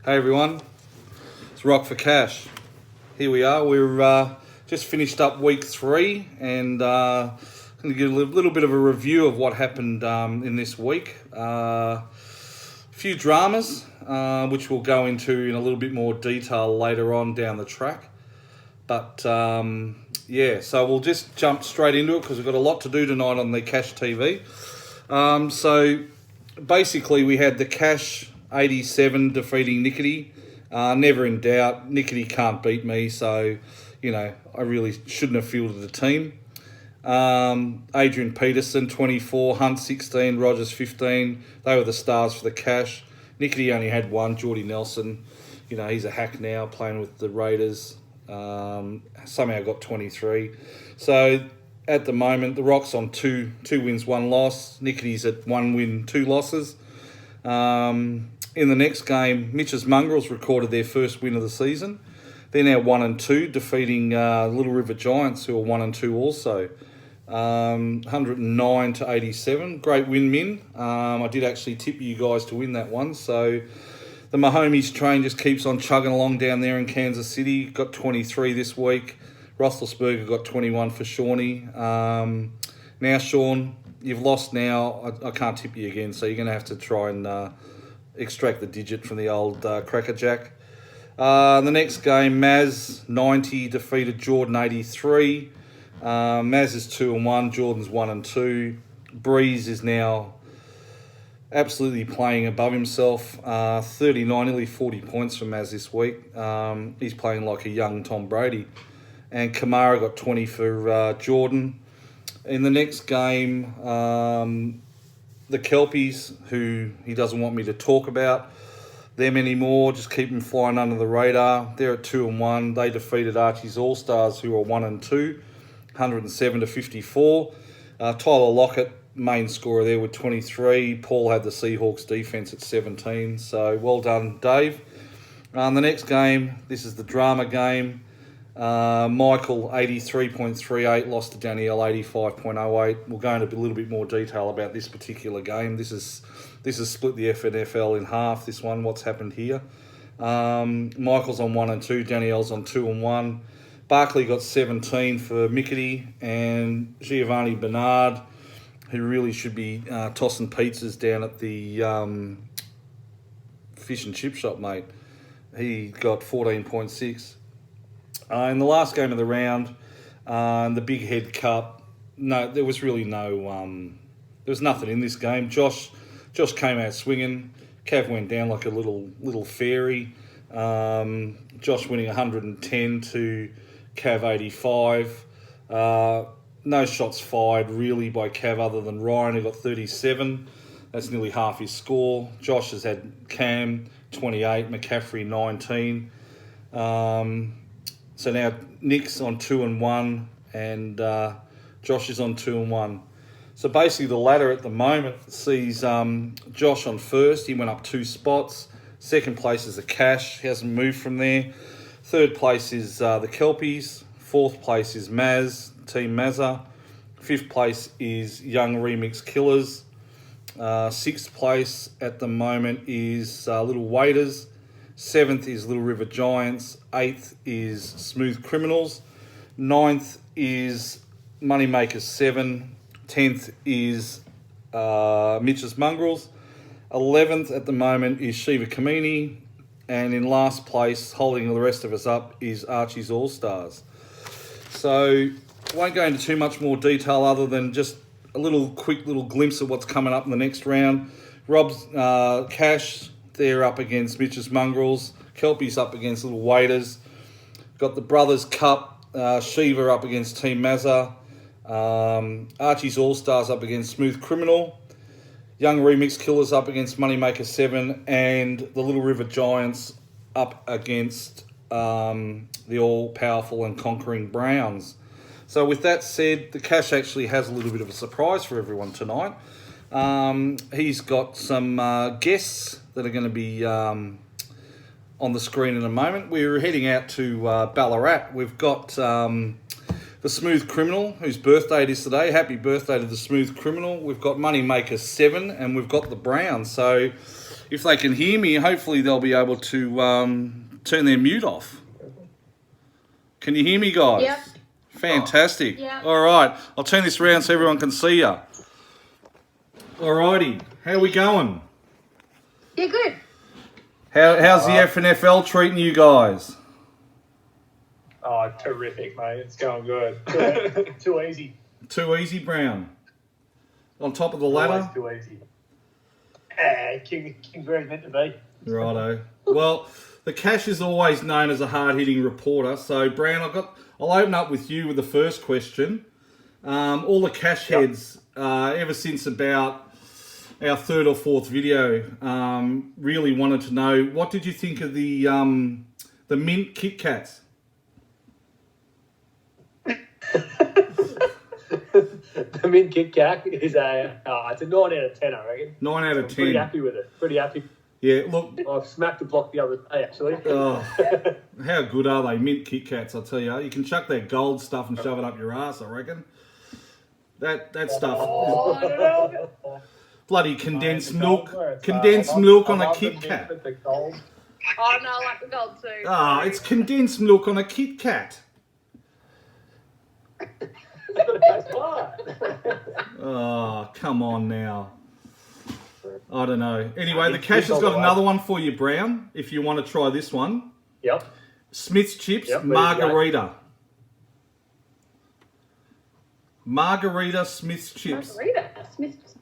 Hey everyone, it's Rock for Cash. Here we are. We're just finished up week 3 and going to give a little bit of a review of what happened in this week. A few dramas, which we'll go into in a little bit more detail later on down the track. But yeah, so we'll just jump straight into it because we've got a lot to do tonight on the Cash TV. So basically we had the Cash 87 defeating Nickety. Never in doubt, Nickety can't beat me, so, you know, I really shouldn't have fielded the team. Adrian Peterson, 24, Hunt, 16, Rogers, 15. They were the stars for the Cash. Nickety only had one, Geordie Nelson. You know, he's a hack now, playing with the Raiders. Somehow got 23. So, at the moment, the Rock's on two wins, 1 loss. Nickety's at 1 win, 2 losses. In the next game, Mitch's Mongrels recorded their first win of the season. They're now 1-2, defeating Little River Giants, who are 1-2 also. 109 to 87. Great win, Min. I did actually tip you guys to win that one. So the Mahomes train just keeps on chugging along down there in Kansas City. Got 23 this week. Roethlisberger got 21 for Shawnee. Now, Sean, you've lost now. I can't tip you again, so you're going to have to try and extract the digit from the old Cracker Jack. The next game, Maz 90 defeated Jordan 83. Maz is 2-1, Jordan's 1-2. Breeze is now absolutely playing above himself. 39, nearly 40 points for Maz this week. He's playing like a young Tom Brady. And Kamara got 20 for Jordan. In the next game, the Kelpies, who he doesn't want me to talk about them anymore, just keep them flying under the radar. They're at 2-1. They defeated Archie's All-Stars, who are 1-2, 107 to 54. Tyler Lockett, main scorer there with 23. Paul had the Seahawks defence at 17. So well done, Dave. The next game, this is the drama game. Michael 83.38 lost to Danielle 85.08. We'll go into a little bit more detail about this particular game. This is split the FNFL in half. This one, what's happened here? Michael's on 1-2. Danielle's on 2-1. Barkley got 17 for Mickety, and Giovanni Bernard, who really should be tossing pizzas down at the fish and chip shop, mate. He got 14.6. In the last game of the round, the Big Head Cup, no, there was really no, there was nothing in this game. Josh came out swinging. Cav went down like a little fairy. Josh winning 110 to Cav 85. No shots fired really by Cav other than Ryan, who got 37. That's nearly half his score. Josh has had Cam 28, McCaffrey 19. So now Nick's on 2-1 and Josh is on 2-1. So basically the ladder at the moment sees Josh on first. He went up 2 spots. Second place is the Cash. He hasn't moved from there. Third place is the Kelpies. Fourth place is Maz, Team Mazza. Fifth place is Young Remix Killers. Sixth place at the moment is Little Waiters. 7th is Little River Giants. 8th is Smooth Criminals. 9th is Moneymakers 7. 10th is Mitch's Mongrels. 11th at the moment is Shiva Kamini. And in last place, holding the rest of us up, is Archie's All-Stars. So, I won't go into too much more detail other than just a quick glimpse of what's coming up in the next round. Rob's Cash, they're up against Mitch's Mongrels. Kelpie's up against Little Waiters. Got the Brothers Cup. Shiva up against Team Mazza. Archie's All-Stars up against Smooth Criminal. Young Remix Killers up against Moneymaker 7. And the Little River Giants up against the all-powerful and conquering Browns. So with that said, the Cash actually has a little bit of a surprise for everyone tonight. He's got some guests that are going to be on the screen in a moment. We're heading out to Ballarat. We've got the Smooth Criminal, whose birthday it is today. Happy birthday to the Smooth Criminal. We've got Moneymaker 7 and we've got the Browns. So if they can hear me, hopefully they'll be able to turn their mute off. Can you hear me, guys? Yep. Fantastic. Yep. All right. I'll turn this around so everyone can see you. All righty. How are we going? Yeah, good. How's the FNFL treating you guys? Oh, terrific, mate. It's going good. Too easy. Too easy, Brown. On top of the ladder? Always too easy. King's where he's meant to be. Righto. Well, the Cash is always known as a hard-hitting reporter. So, Brown, I'll open up with you with the first question. All the Cash heads, ever since about our third or fourth video, really wanted to know, what did you think of the mint Kit Kats? The mint Kit Kat is it's a 9 out of 10, I reckon. 9 out of 10. Pretty happy with it. Pretty happy. Yeah, look. I've smacked the block the other day, actually. Oh, how good are they, mint Kit Kats? I tell you, you can chuck that gold stuff and shove it up your ass. I reckon. That stuff. Oh, Bloody condensed milk on a Kit Kat. Oh, no, I like the gold too. Ah, it's condensed milk on a Kit Kat. Oh, come on now. I don't know. Anyway, the Cash has got another one for you, Brown, if you want to try this one. Yep. Smith's Chips, Margarita. Margarita Smith's Chips. Margarita Smith's.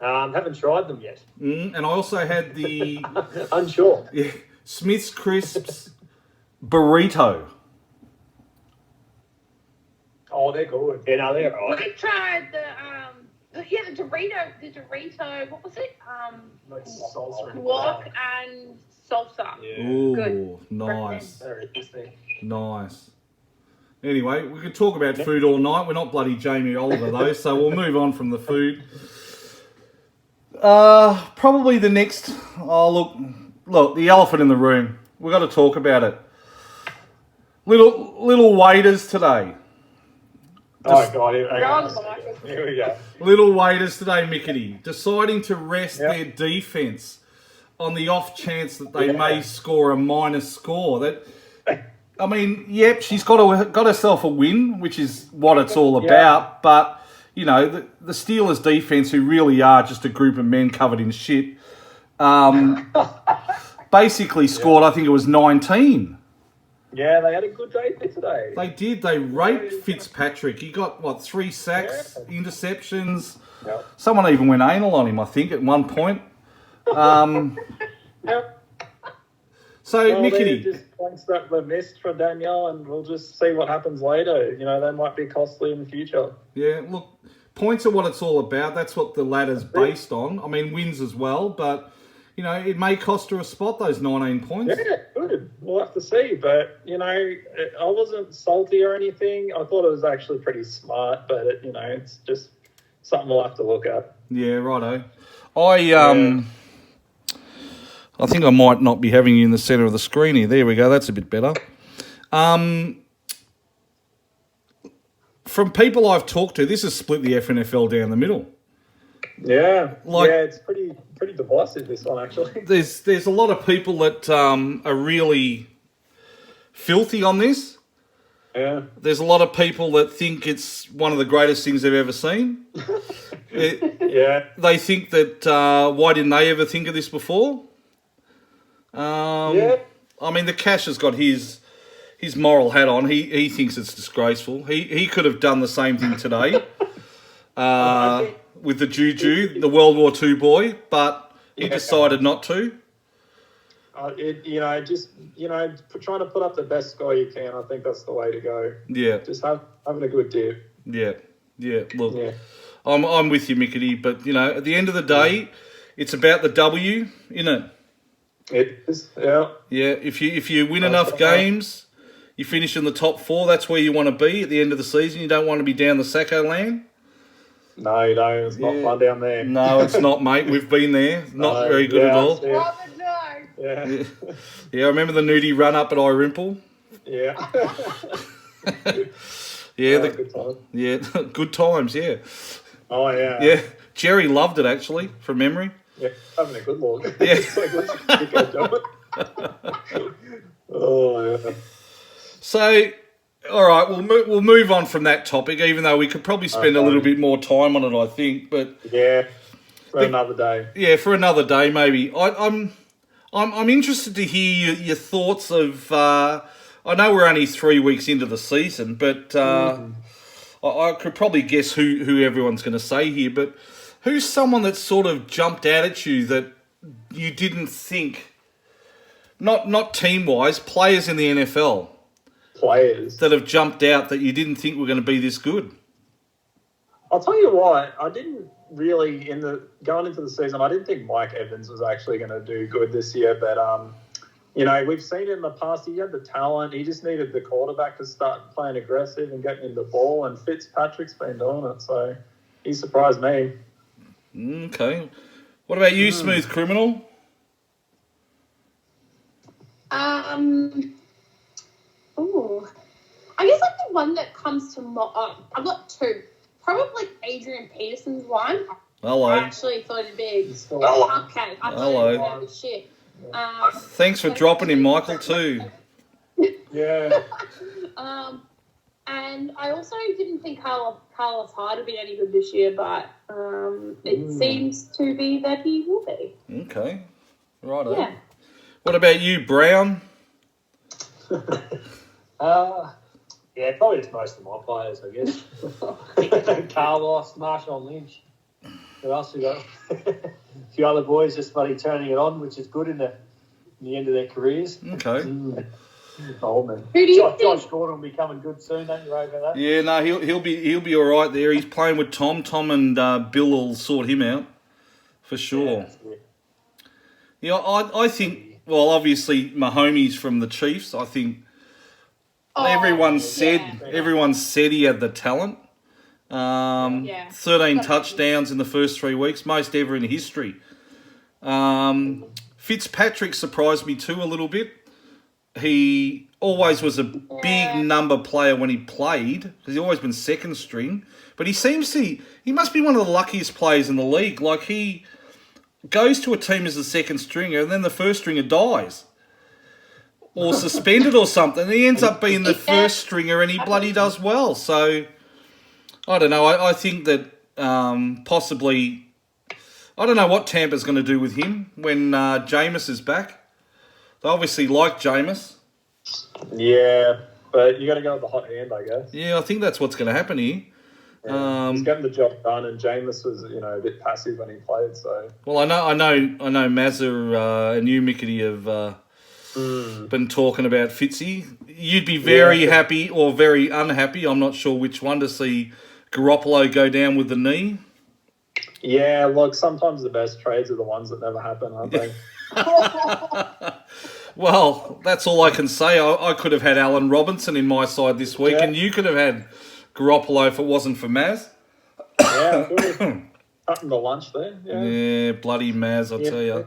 Haven't tried them yet. And I also had the Unsure. Smith's Crisps Burrito. Oh, they're good. Yeah, no, they're right. We tried the Dorito, what was it? Like salsa and Guac and salsa. Yeah. Ooh, Good. nice. Very interesting. Nice. Anyway, we could talk about food all night. We're not bloody Jamie Oliver, though, so we'll move on from the food. Probably the next... Oh, look, the elephant in the room. We've got to talk about it. Little waiters today. Oh, God. Here we go. Little waiters today, Mickety, deciding to rest their defence on the off chance that they may score a minus score. I mean, she's got herself a win, which is what it's all about. But, you know, the Steelers defence, who really are just a group of men covered in shit, basically scored, I think it was 19. Yeah, they had a good day today. They did. They raped Fitzpatrick. He got 3 sacks, interceptions. Yep. Someone even went anal on him, I think, at one point. So, Mickety. Just points that were missed for Danielle, and we'll just see what happens later. You know, they might be costly in the future. Yeah, look, points are what it's all about. That's what the ladder's based on. I mean, wins as well, but... You know, it may cost her a spot, those 19 points. Yeah, good. We'll have to see. But, you know, I wasn't salty or anything. I thought it was actually pretty smart, but, it's just something we'll have to look at. Yeah, righto. I think I might not be having you in the centre of the screen here. There we go. That's a bit better. From people I've talked to, this has split the FNFL down the middle. Yeah, it's pretty divisive, this one, actually. There's a lot of people that are really filthy on this. Yeah. There's a lot of people that think it's one of the greatest things they've ever seen. They think that, why didn't they ever think of this before? I mean, the Cash has got his moral hat on. He thinks it's disgraceful. He could have done the same thing today. With the Juju, the World War II boy, but he decided not to. Trying to put up the best score you can, I think that's the way to go. Yeah. Just having a good dip. Yeah. Look, I'm with you, Mickety, but, at the end of the day, it's about the W, isn't it? It is, yeah. Yeah, if you win enough games, you finish in the top 4, that's where you want to be at the end of the season. You don't want to be down the Sacco land. No, you don't. It's not fun down there. No, it's not, mate. We've been there. Not very good at all. Yeah. Yeah, I remember the nudie run up at Irimple. Yeah. Good time. Yeah, good times, yeah. Oh, yeah. Yeah, Jerry loved it, actually, from memory. Yeah, having a good look. Yeah. It's like, let's do it. Oh, yeah. So, all right, we'll move on from that topic, even though we could probably spend a little bit more time on it, I think. But Yeah, for another day. yeah, for another day maybe. I'm interested to hear your thoughts of. I know we're only 3 weeks into the season, but I could probably guess who everyone's going to say here. But who's someone that sort of jumped out at you that you didn't think, not team wise, players in the NFL Players. that have jumped out that you didn't think were going to be this good? I'll tell you what, I didn't really going into the season. I didn't think Mike Evans was actually going to do good this year, but we've seen it in the past. He had the talent. He just needed the quarterback to start playing aggressive and getting him the ball. And Fitzpatrick's been doing it, so he surprised me. Okay. What about you, Smooth Criminal? Oh, I guess like the one that comes to mind. I've got two. Probably Adrian Peterson's one. Hello. I actually thought it'd be Hello. cupcake. I thought Hello. it'd be a bit of shit. Thanks for dropping him, Michael, too. Yeah. And I also didn't think Carlos Hyde would be any good this year, but it seems to be that he will be. Okay. Right. Yeah. What about you, Brown? Yeah, probably just most of my players, I guess. Carlos, Marshawn Lynch. Who else we got? A few other boys just bloody turning it on, which is good in the end of their careers. Okay. Oh, man. Who do you think? Josh Gordon will be coming good soon, don't you worry about that? Yeah, no, he'll be all right there. He's playing with Tom. Tom and Bill will sort him out for sure. Yeah, I think. Well, obviously Mahomes from the Chiefs. I think everyone said he had the talent. 13 touchdowns in the first 3 weeks, most ever in history. Fitzpatrick surprised me too a little bit. He always was a big number player when he played, because he's always been second string. But he must be one of the luckiest players in the league. Like, he goes to a team as a second stringer, and then the first stringer dies. Or suspended or something. And he ends up being the first stringer, and he bloody does well. So, I don't know. I think that possibly... I don't know what Tampa's going to do with him when Jameis is back. They obviously like Jameis. Yeah, but you got to go with the hot hand, I guess. Yeah, I think that's what's going to happen here. Yeah, he's getting the job done, and Jameis was, a bit passive when he played. So, well, I know, Mazza and you, Mickety, have been talking about Fitzy. You'd be very happy or very unhappy. I'm not sure which one, to see Garoppolo go down with the knee. Yeah, look, sometimes the best trades are the ones that never happen, aren't they? Well, that's all I can say. I could have had Allen Robinson in my side this week, and you could have had Garoppolo if it wasn't for Maz. Yeah, cutting the lunch there. Yeah, bloody Maz, I tell you.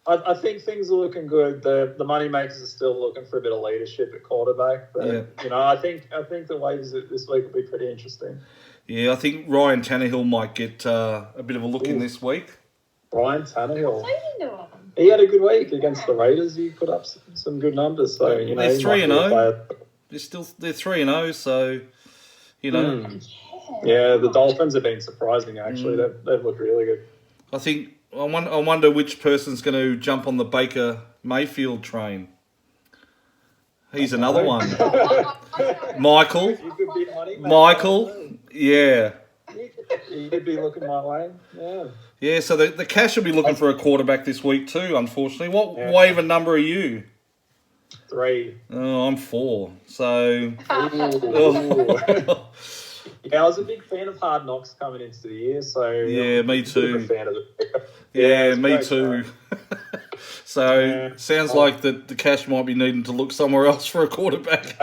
I think things are looking good. The moneymakers are still looking for a bit of leadership at quarterback, but I think the waves this week will be pretty interesting. Yeah, I think Ryan Tannehill might get a bit of a look in this week. Ryan Tannehill. He had a good week against the Raiders. He put up some good numbers. So they're 3-0. They're 3-0. So Yeah, the Dolphins have been surprising. Actually, they've looked really good. I think I wonder which person's going to jump on the Baker Mayfield train. He's another one. Michael. Yeah. You could be looking my way. Yeah. Yeah, so the Cash will be looking for a quarterback this week too, unfortunately. What wave and number are you? 3. Oh, I'm 4. So... Yeah, I was a big fan of Hard Knocks coming into the year, so... Yeah, me too. I'm a fan of it. Yeah, me too. So, sounds like the Cash might be needing to look somewhere else for a quarterback.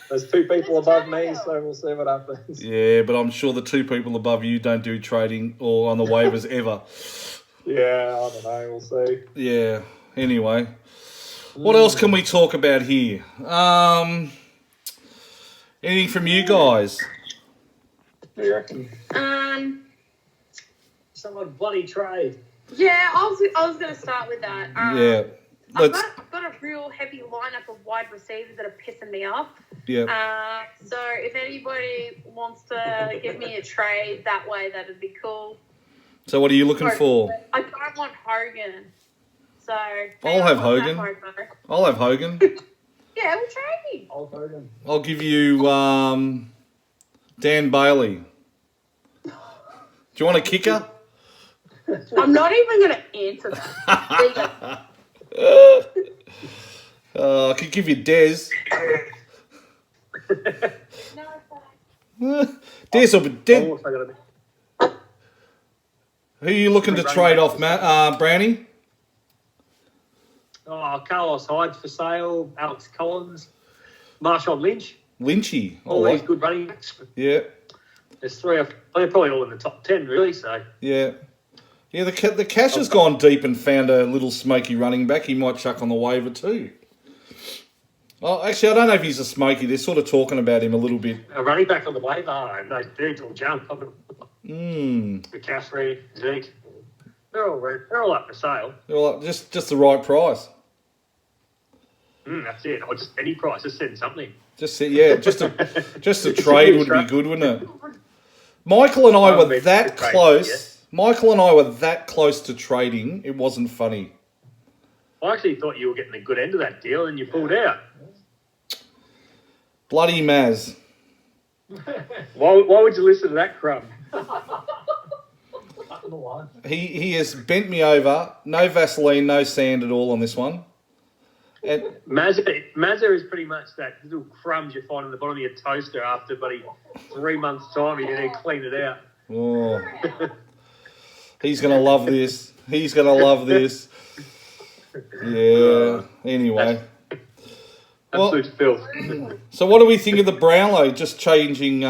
There's 2 people above me, so we'll see what happens. Yeah, but I'm sure the 2 people above you don't do trading or on the waivers ever. Yeah, I don't know. We'll see. Yeah. Anyway, what else can we talk about here? Anything from you guys? What do you reckon? Someone bloody trade. Yeah, I was going to start with that. Yeah. I've Let's. got a real heavy lineup of wide receivers that are pissing me off. Yeah. So if anybody wants to give me a trade that way, that'd be cool. So what are you looking for? I don't want Hogan. So I'll have Hogan. I'll have Hogan. Yeah, we'll trade him. I'll Hogan. I'll give you Dan Bailey. Do you want a kicker? I'm not even going to answer that. I could give you Dez. No, Dez or Dez. Also got Who are you looking to trade off, Matt? Brownie? Carlos Hyde for sale, Alex Collins, Marshawn Lynch. Lynchy. All these good running backs. Yeah. There's three. They're probably all in the top 10, really. So Yeah. Yeah, the cash has gone deep and found a little smoky running back. He might chuck on the waiver too. Oh, actually, I don't know if he's a smoky. They're sort of talking about him a little bit. a running back on the waiver, no, dudes will jump. McCaffrey, Zeke, they're all up for sale. Well, just the right price. That's it. Or just any price. Just send something. Just a trade would be good, wouldn't it? Michael and I were that close. Yeah. Michael and I were that close to trading. It wasn't funny. I actually thought you were getting a good end of that deal, and you pulled out. Bloody Maz. Why would you listen to that crumb? He has bent me over. No Vaseline, no sand at all on this one. And Mazza is pretty much that little crumbs you find in the bottom of your toaster after, buddy, 3 months' time. You need to clean it out. oh, he's gonna love this. He's gonna love this. Yeah. Anyway. Absolute filth. So what do we think of the Brownlow just changing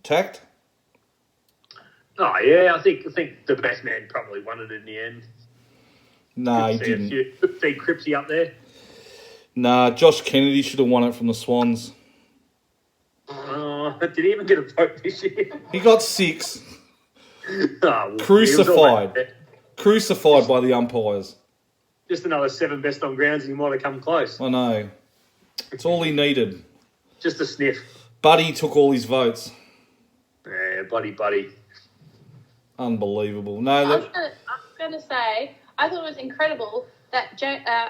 tact? Oh yeah, I think the best man probably won it in the end. No, he didn't. See Cripsy up there. Nah, Josh Kennedy should have won it from the Swans. Did he even get a vote this year? He got 6. Well, Crucified. Crucified by the umpires. Just another 7 best on grounds, and he might have come close. I know. It's all he needed. Just a sniff. Buddy took all his votes. Yeah, buddy. Unbelievable. No, I was going to say, I thought it was incredible that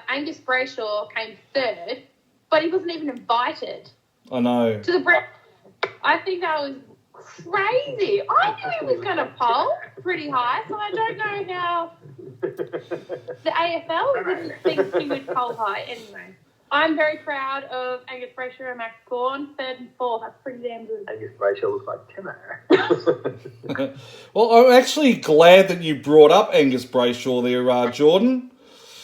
Angus Brayshaw came 3rd, but he wasn't even invited I know. to the Brown. I think that was crazy. I knew he was going to poll pretty high, so I don't know how the AFL wouldn't think he would poll high. Anyway, I'm very proud of Angus Brayshaw and Max Gawn, 3rd and 4th. That's pretty damn good. Angus Brayshaw looks like Timmer. Well, I'm actually glad that you brought up Angus Brayshaw there, Jordan.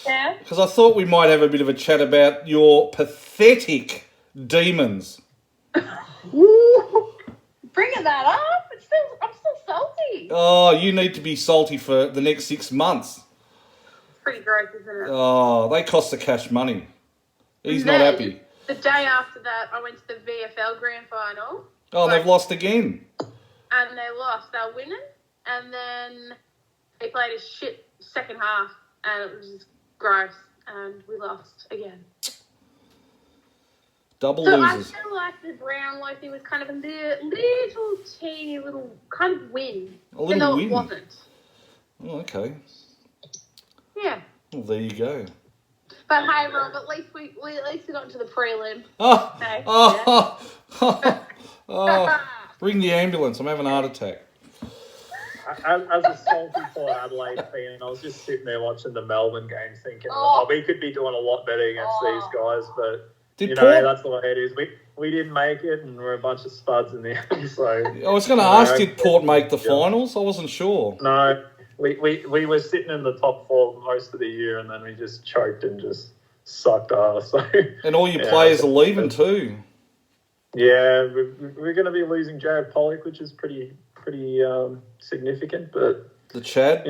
Yeah. Because I thought we might have a bit of a chat about your pathetic Demons. Bringing that up? I'm still salty. Oh, you need to be salty for the next 6 months. It's pretty gross, isn't it? Oh, they cost the cash money. He's And not then, happy. The day after that, I went to the VFL Grand Final. Oh, they've lost again. And they lost. They were winning. And then they played a shit second half. And it was just gross. And we lost again. Double So losers. I feel like the Brownlow thing was kind of a little teeny little kind of win. A little even though win. it wasn't. Oh, okay. Yeah. Well, there you go. But hey, Rob, at least we got into the prelim. Oh, Okay. oh, ring the ambulance. I'm having a heart attack. As a salty Port Adelaide fan, I was just sitting there watching the Melbourne game thinking, we could be doing a lot better against these guys, but that's the way it is. We didn't make it, and we're a bunch of spuds in the end. So I was going to ask, did Port make the finals? I wasn't sure. No, we were sitting in the top 4 most of the year, and then we just choked and just sucked ass. So, and all your players are leaving too. Yeah, we're going to be losing Jared Pollock, which is pretty significant. But the Chad,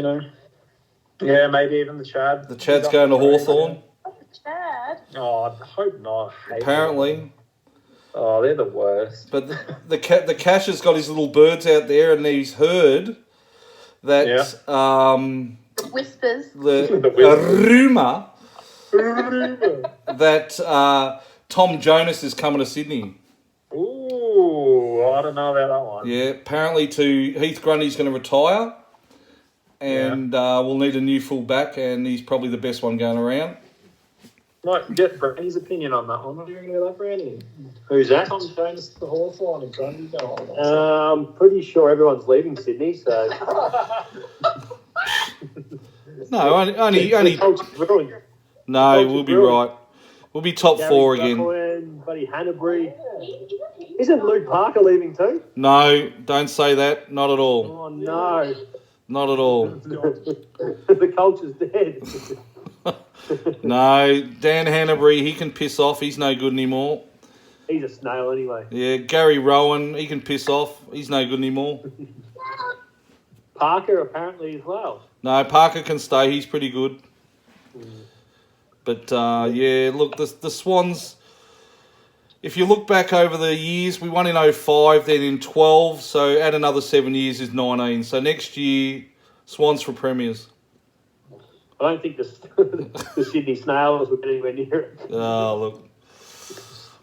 yeah, maybe even the Chad. The Chad's going to Hawthorn. Chad. Oh, I hope not. Apparently. Oh, they're the worst. But the Cash has got his little birds out there, and he's heard that whispers. a rumour that Tom Jonas is coming to Sydney. Ooh, I don't know about that one. Yeah, apparently Heath Grundy's going to retire, and we'll need a new full back, and he's probably the best one going around. Might get Brandy's opinion on that one. What do you reckon about Brandy? Who's that? Tom Jonas, the Hawthorn, and Grundy. I'm pretty sure everyone's leaving Sydney, so. No, only. Ruined. No, we'll be right. We'll be top Gary 4 again. Cohen, Buddy Hanbury. Isn't Luke Parker leaving too? No, don't say that. Not at all. Oh no, Not at all. the culture's dead. No, Dan Hanbury, he can piss off. He's no good anymore. He's a snail anyway. Yeah, Gary Rowan, he can piss off. He's no good anymore. Parker apparently as well. No, Parker can stay. He's pretty good. But, yeah, look, the Swans, if you look back over the years, we won in 05, then in 12, so add another 7 years is 19. So next year, Swans for premiers. I don't think the Sydney Snails will get anywhere near it. Oh, look.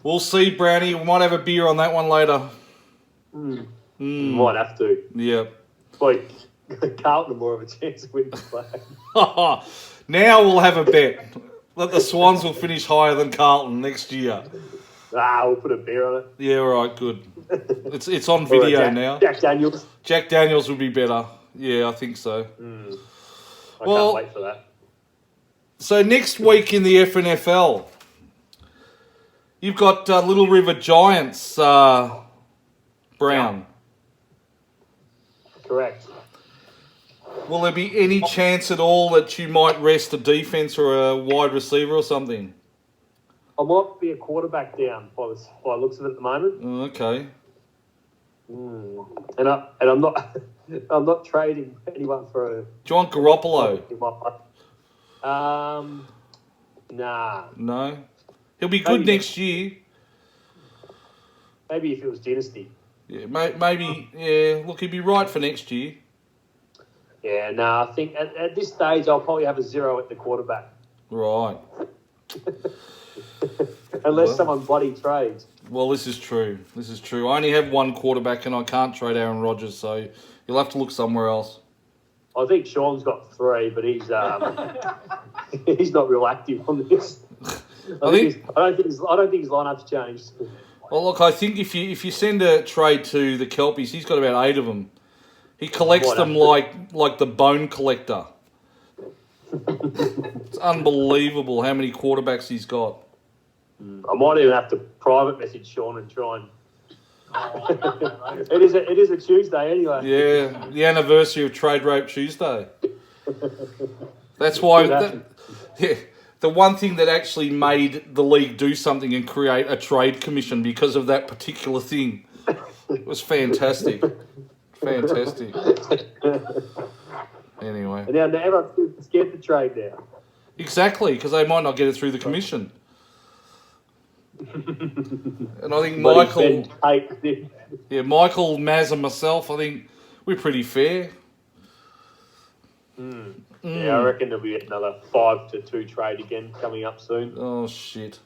We'll see, Brownie. We might have a beer on that one later. Might have to. Yeah. Boy, Carlton are more of a chance of winning the flag. Now we'll have a bet that the Swans will finish higher than Carlton next year. We'll put a beer on it. Yeah, right, good. It's on video now. Jack Daniels. Jack Daniels would be better. Yeah, I think so. I can't wait for that. So next week in the FNFL, you've got Little River Giants, Brown. Correct. Will there be any chance at all that you might rest a defence or a wide receiver or something? I might be a quarterback down by the looks of it at the moment. Oh, okay. And I'm not I'm not trading anyone for a. Do you want Garoppolo? Nah. No. He'll be good next year. Maybe if it was Dynasty. Yeah, maybe. Yeah, look, he'd be right for next year. Yeah, no, I think at this stage I'll probably have a 0 at the quarterback. Right. Unless someone bloody trades. Well, this is true. I only have one quarterback and I can't trade Aaron Rodgers, so you'll have to look somewhere else. I think Sean's got 3, but he's he's not real active on this. I don't think his lineup's changed. Well, look, I think if you send a trade to the Kelpies, he's got about 8 of them. He collects them like the bone collector. It's unbelievable how many quarterbacks he's got. I might even have to private message Sean and try and. It is a Tuesday anyway. Yeah, the anniversary of Trade Rope Tuesday. That's why. The one thing that actually made the league do something and create a trade commission because of that particular thing. It was fantastic. Fantastic. Anyway. And now everyone's scared to trade now. Exactly, because they might not get it through the commission. And I think Michael, Maz and myself, I think we're pretty fair. Yeah, I reckon there'll be another 5-2 trade again coming up soon. Oh, shit.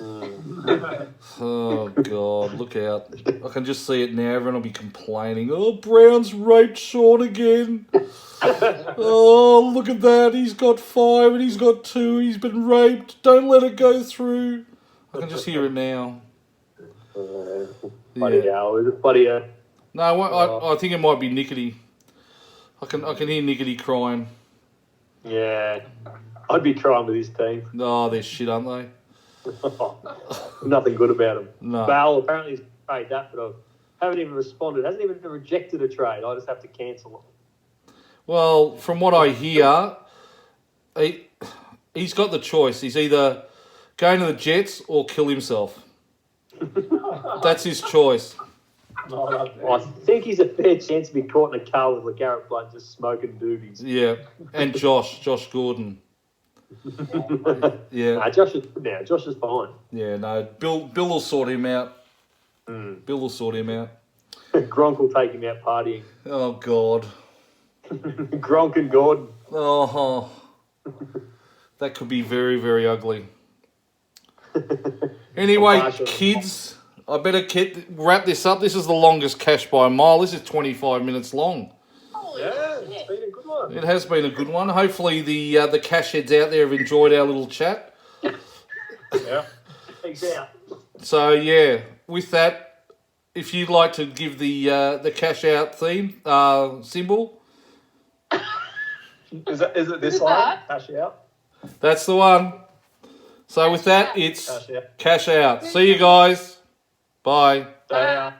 Oh, God, look out. I can just see it now. Everyone will be complaining. Oh, Brown's raped Sean again. Oh, look at that. He's got 5 and he's got 2. He's been raped. Don't let it go through. I can just hear it now. Bloody hell. Is it bloody No, I think it might be Nickety. I can hear Nickety crying. Yeah. I'd be trying with his team. Oh, they're shit, aren't they? Nothing good about him. No. Val apparently has paid that, but I haven't even responded. Hasn't even rejected a trade. I just have to cancel it. Well, from what I hear, he's got the choice. He's either going to the Jets or kill himself. That's his choice. I think he's a fair chance to be caught in a car with LeGarrette Blunt just smoking doobies. Yeah, and Josh Gordon. Yeah. Nah, Josh is good now. Josh is fine. Yeah, no, Bill will sort him out. Bill will sort him out. Gronk will take him out partying. Oh, God. Gronk and Gordon. Oh, that could be very, very ugly. Anyway, kids, I better wrap this up. This is the longest cash by a mile. This is 25 minutes long. Yeah, it's been a good one. It has been a good one. Hopefully the cash heads out there have enjoyed our little chat. Yeah. Thanks out. So yeah, with that, if you'd like to give the cash out theme symbol, Is it this Is one? that? Cash out. that's the one. So with that, it's Cash out. cash out. See you guys. Bye. Day out.